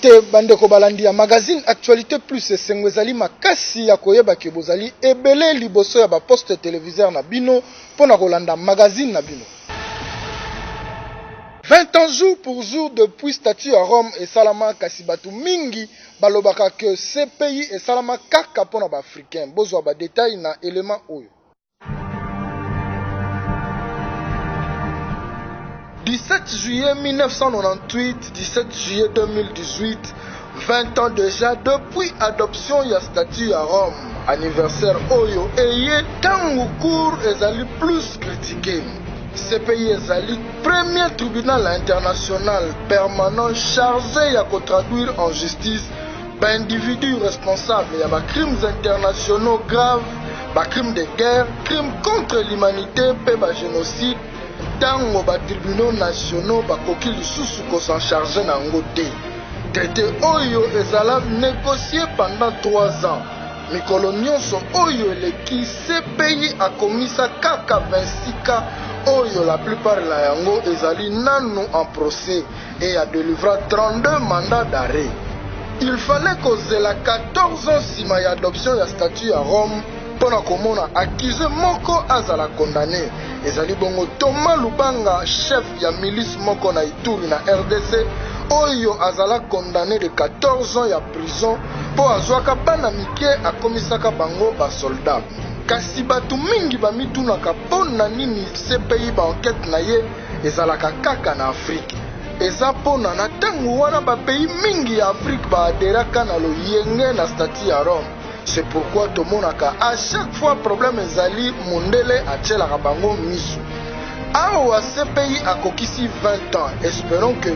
te bandeko balandi ya magazine Actualité Plus esengo ezali makasi ya koyeba ke bozali ebele liboso ya ba poste téléviseur na bino pona kolanda magazine na bino. 20 ans jour pour jour depuis statut à Rome et salama kasi batu mingi balobaka que ce pays est salama kaka pona ba africain. Bozwa ba détail na élément oyo. 17 juillet 1998, 17 juillet 2018, 20 ans déjà depuis adoption ya statut à Rome. Anniversaire Oyo Eye tango cour ezali plus critiqué. Ce pays ezali premier tribunal international permanent chargé ya traduire en justice d'individus responsables ya ba crimes internationaux graves, ba crimes de guerre, crimes contre l'humanité, pe ba génocide. Tango ba tribunaux nationaux bakoki lisusu ko s'en charger na ngote. Traité Oyo ezala négocié pendant 3 ans. Mikolo nyonso Oyo eleki ce pays a komisa kaka 26 cas Oyo la plupart la yango ezali nanu en procès et a délivré 32 mandats d'arrêt. Il fallait causer la 14 ans sima ya adoption ya statut à Rome pona komona accusé moko azala condamné. Ezali bongo Thomas Lubanga, chef ya milice moko na Ituri na RDC, Oyo azala condamné de 14 ans ya prison po azwaka bana mike akomisaka bango ba soldat. Kasi batu mingi bamitunaka pona nini ce pays ba enquête na ye ezalaka kaka na Afrique. Eza pona na tango wana ba pays mingi ya Afrique ba aderaka na loyenge na statut ya Rome. C'est pourquoi tout le monde a à chaque fois problème ezali mondele atchela bango misu. Awa ce pays a kokisi 20 ans. Espérons que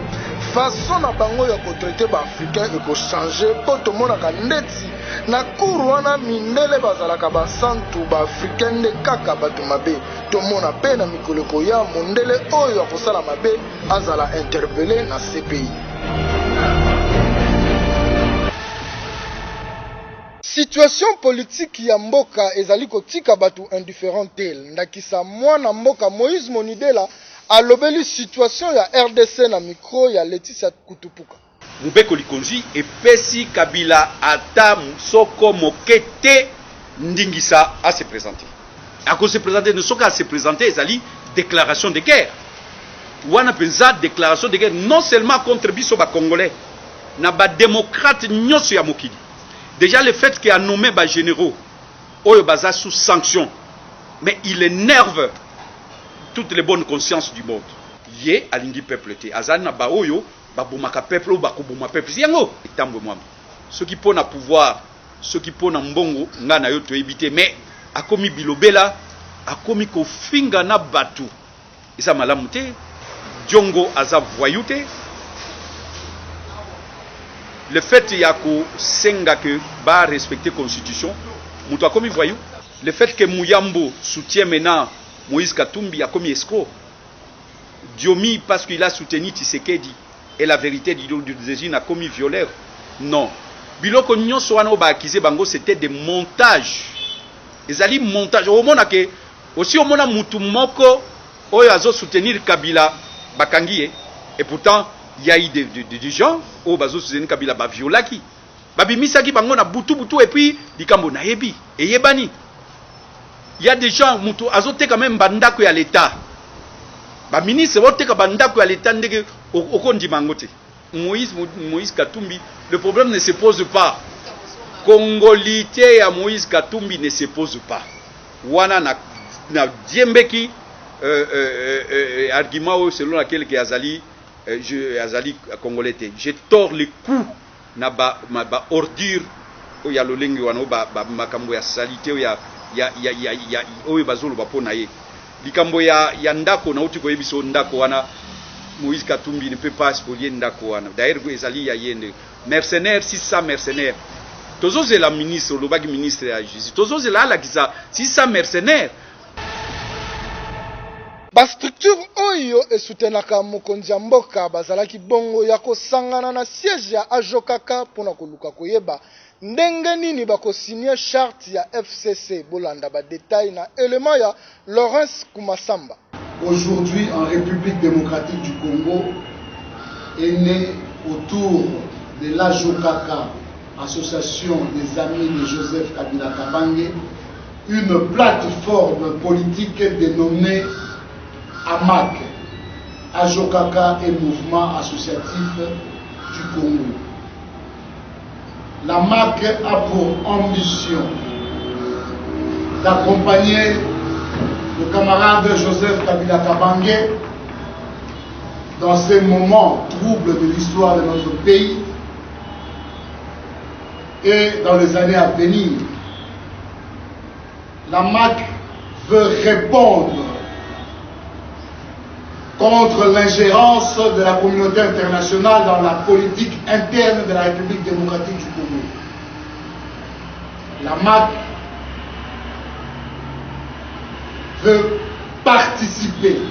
façon na bango ya ko traiter ba africain et ko changer pour tout le monde a ndeti na kurwana mindele bazalaka ba santu ba africain de kaka batu mabe. Tout le monde a peine na mikoleko ya mondele oyo akosala mabe azala interpellé na ce pays. Situation politique ya mboka ezali kotika batu indifférent tel. Ndakisa mwana mboka Moïse Monidela alobeli situation ya RDC na micro ya Laetitia Kutupuka. Mubeko Likonzi epesi Kabila ata soko mokete ndingisa à se présenter. À cause se présenter ne soka à se présenter ezali déclaration de guerre. Wana penza déclaration de guerre non seulement contre biso ba congolais na ba démocrate nyonso ya mokili. Déjà le fait qu'il a nommé les généraux, Oyo Baza sous sanction, mais il énerve toutes les bonnes consciences du monde. Yé alingi peuple te, azana ba Oyo, ba boumaka peuple ou ba kobouma peuple. C'est yango, etambo mwamba. Ceux qui pona pouvoir, ceux qui pona mbongo, ngana yo to éviter, mais akomi bilobela, akomi ko finga na batu. Isa malamu te, Djongo aza voyouté. Le fait qu'il y a que Senga que va respecter la constitution, Moutoua comme voyou. Le fait que Mouyambo soutient maintenant Moïse Katumbi a comme escroc. Diomi parce qu'il a soutenu Tshisekedi et la vérité du Désir a commis violeur. Non. Biloko nyon soano ba accusé bango c'était des montages. Les ali montages. Au mona que aussi au mona mutu moko oyo azo soutenir Kabila bakangi et pourtant il y a eu des gens au bazo soutenir Kabila ba violaki. Babimisaki bango na butu et puis dikambo na yebi et yebani. Il y a des gens mutu azote quand même bandako ya l'état. Ba ministre vote ka bandako ya l'état ndenge okondi mangote. Moïse Katumbi, le problème ne se pose pas. Congolité à Moïse Katumbi ne se pose pas. Wana na diembeki argument selon lequel que Azali Congolais. Je tords le cou na ba ordure o ya lolengi wana ba makambo ya salité o ya o bazolo ba pona ye. Likambo ya ndako na uti ko yebiso ndako wana Moïse Katumbi ne peut pas spolier ndako wana. D'ailleurs ezali ya yende mercenaires 600 mercenaires. Tozo c'est la ministre le bagi ministre ya justice. Tozo c'est la kisa 600 mercenaires. Ba structure oyo esutenaka mokonzi ya mboka bazalaki bongo ya kosangana na siège ya Ajokaka pona koluka koyeba ndenge nini bakosigner charte ya FCC bolanda ba détail na élément ya Laurence Kumasamba. Aujourd'hui en République démocratique du Congo est né autour de l'AJOKAKA, Association des Amis de Joseph Kabila Kabange, une plateforme politique dénommée AMAC, AJOKAKA et Mouvement Associatif du Congo. La MAC a pour ambition d'accompagner le camarade Joseph Kabila Kabange dans ces moments troubles de l'histoire de notre pays et dans les années à venir. La MAC veut répondre contre l'ingérence de la communauté internationale dans la politique interne de la République démocratique du Congo. La MAC veut participer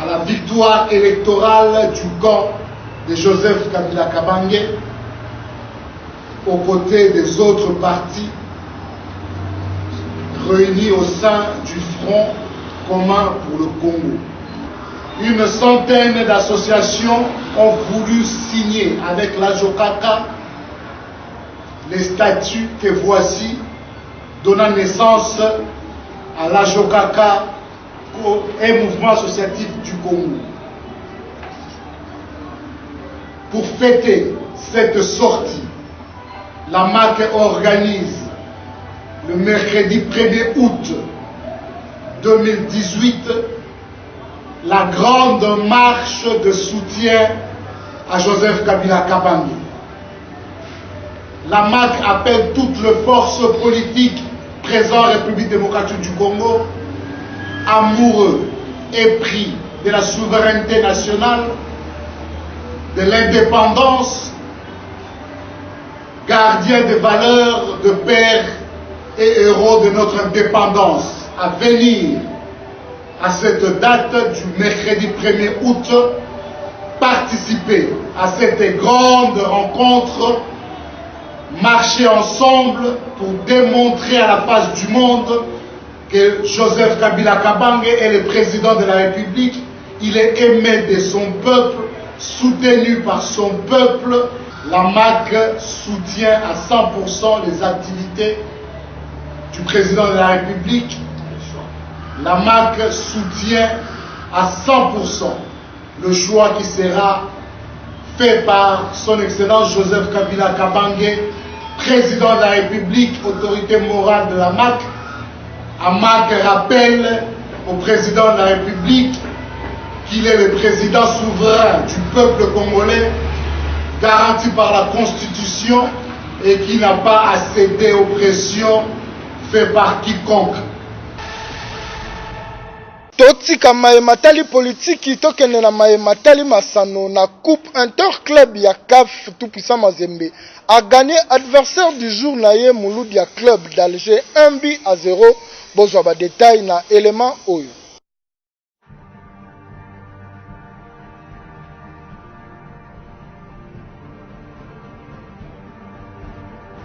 à la victoire électorale du camp de Joseph Kabila Kabange aux côtés des autres partis réunis au sein du Front commun pour le Congo. Une centaine d'associations ont voulu signer avec l'AJOKAKA les statuts que voici, donnant naissance à l'AJOKAKA et Mouvement Associatif du Congo. Pour fêter cette sortie, la MAC organise le mercredi 1er août 2018 la grande marche de soutien à Joseph Kabila Kabange. La MAC appelle toutes les forces politiques présentes en République démocratique du Congo, amoureux épris de la souveraineté nationale, de l'indépendance, gardiens des valeurs de père et héros de notre indépendance, à venir à cette date du mercredi 1er août, participer à cette grande rencontre, marcher ensemble pour démontrer à la face du monde que Joseph Kabila Kabange est le président de la République, il est aimé de son peuple, soutenu par son peuple. La MAC soutient à 100% les activités du président de la République. La MAC soutient à 100% le choix qui sera fait par son Excellence Joseph Kabila Kabange, président de la République, autorité morale de la MAC. AMAC rappelle au président de la République qu'il est le président souverain du peuple congolais, garanti par la Constitution et qui n'a pas à céder aux pressions faites par quiconque. Totika maematali politiki tokende na maematali masano na coupe interclub ya CAF tout puissant Mazembe a gagné adversaire du jour na ye Mouloud ya club d'Alger 1-0. Bozwa ba détail na élément oyo.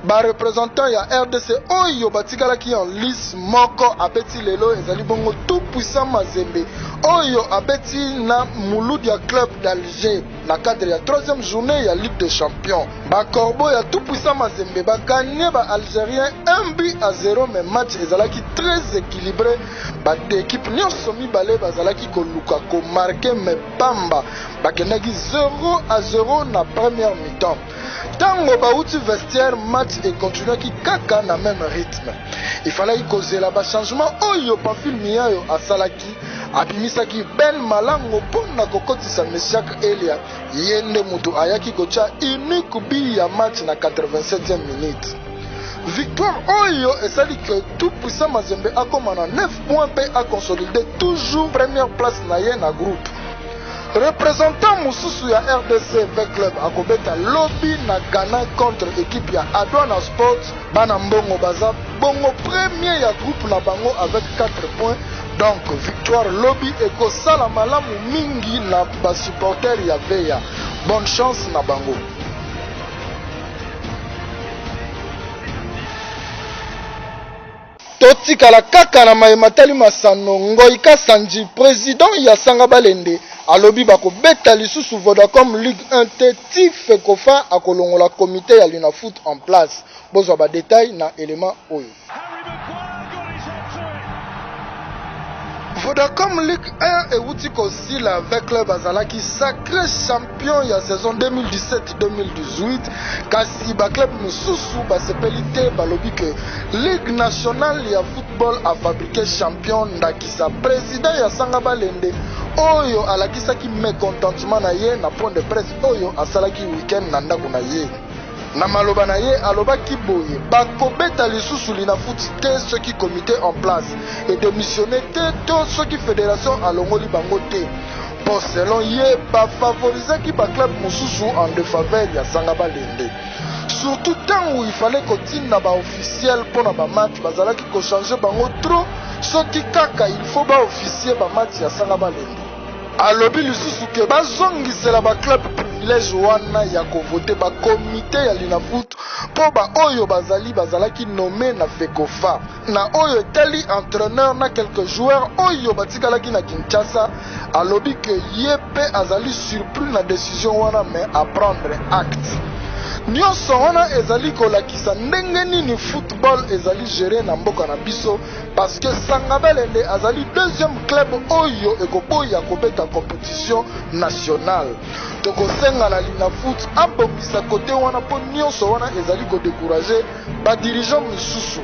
Ba représentant ya RDC oyo batikala ki en lice moko abeti lelo ezali bongo tout puissant Mazembe oyo abeti na Mouloud ya club d'Alger na cadre ya 3e journée ya Ligue des Champions. Ba corbeau ya tout puissant Mazembe ba gagné ba Algérien 1-0 mais match ezalaki très équilibré. Ba équipe nyonso mibale bazalaki koluka ko marquer mais pamba bakendaki 0-0 na première mi-temps. Tango bauti vestiaire match et continue qui kaka na même rythme. Il fallait causer là-bas changement oyo Pamphile Miayo asalaki abimisaki Ben Malango pona kokotisa Meshak Elia yende mutu ayaki kocha unique bi ya match na 87e minute. Victoire oyo esali que tout puissant Mazembe a comme 9 points pe a consolidé toujours première place na ye na groupe. Représentant Moussousou ya RDC V Club akobeta lobby na Ghana contre équipe ya Adwana Sports bana mbongo baza bongo premier ya groupe na bango avec 4 points. Donc victoire lobby eko sala malamu mingi na ba supporter ya Veya. Bonne chance na bango. Totika la kaka na maematali masano Ngoika Sanji président ya Sanga Balende alobi bako beta lisusu Vodacom Ligue 1 te ti Fekofa akolongola comité ya Linafoot en place. Bozwa ba détail na élément oyo. Vodacom Ligue 1 et Wouti Kosila avec le Bazalaki sacré champion ya saison 2017-2018 kasi ba club mususu ba sepelite balobi que Ligue nationale ya football a fabriqué champion ndakisa président ya Sanga Balende oyo alakisaki mécontentement na ye na point de presse oyo asalaki week-end na ndako na ye. Na maloba na ye alobaki boye bakobeta lisusu Linafoot te soki comité en place et démissionner te to soki fédération alongoli bango te. Pour selon ye ba favorisaki ba club mususu en défaveur ya Sanga Balende. Surtout tant où il fallait kotina ba officiel pour na ba match bazalaki ko changer bango trop soki kaka il faut ba officier ba match ya Sanga Balende. Alobi lisusu ke bazongisela ba club privilège wana ya kovote ba comité ya Linafoot po ba oyo bazalaki nommé na Fekofa na oyo tali entraîneur na quelques joueurs oyo batikalaki na Kinshasa. Alobi ke yepe azali surpris na décision wana mais à prendre acte. Nyonso wana ezali kolakisa ndenge nini football ezali géré na mboka na biso parce que Sanga Balende azali deuxième club oyo ekoboya kobeta compétition nationale. Tokosenga na Linafoot abongisa kote wana po nyonso wana ezali ko décourager ba dirigeant misusu.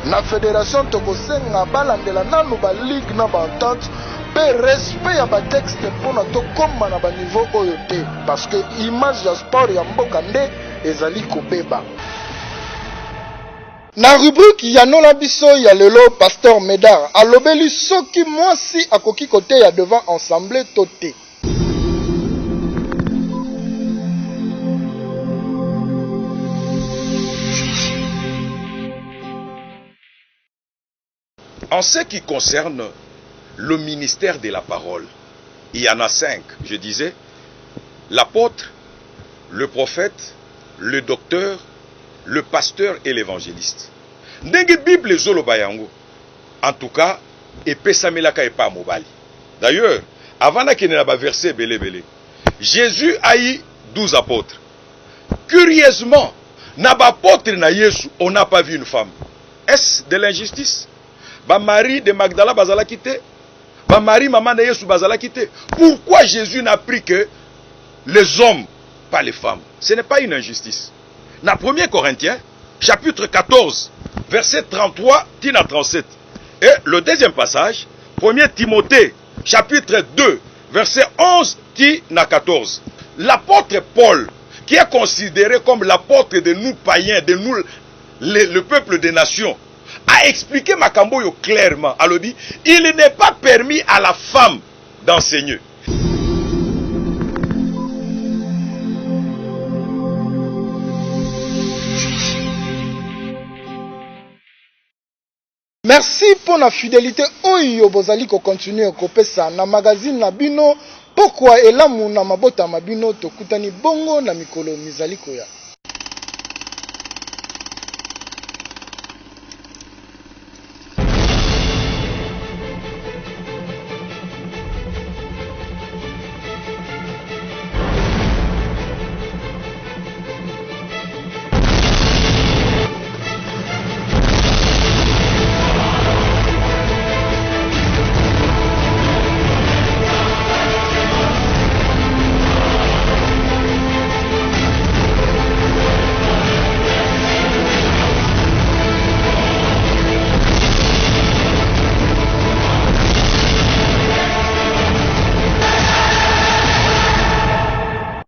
Na fédération tokosenga balandela nanu ba ligue na ba entente pe respect ya ba texte mpona tokoma na ba niveau oyo te parce que image ya sport ya mboka nde ezali kobeba. Na rubrique ya nola biso ya lelo Pasteur Médard alobeli soki mwasi akoki kote ya devant ensemble tote. En ce qui concerne le ministère de la parole, il y en a 5, je disais, l'apôtre, le prophète, le docteur, le pasteur et l'évangéliste. Ndenge Bible zoloba yango. En tout cas, epesamelaka epa mobali. D'ailleurs, avant na kene na ba verset belé, Jésus a eu 12 apôtres. Curieusement, na ba apôtre na Yesu, on n'a pas vu une femme. Est-ce de l'injustice? Ba Marie de Magdala bazala quitté. Ba Marie maman de Yesu bazala quitté. Pourquoi Jésus n'a pris que les hommes, pas les femmes? Ce n'est pas une injustice. Dans 1 Corinthiens, chapitre 14, verset 33 à 37. Et le deuxième passage, 1 Timothée, chapitre 2, verset 11 à 14. L'apôtre Paul, qui est considéré comme l'apôtre de nous païens, de nous, le peuple des nations, a expliqué Makamboyo clairement. Alors dit, il n'est pas permis à la femme d'enseigner. Merci pour la fidélité. Oyo bozali ko continuer kopesa na magazine na bino. Pourquoi elamu na mabota mabino tokutani bongo na mikolo mizali koya.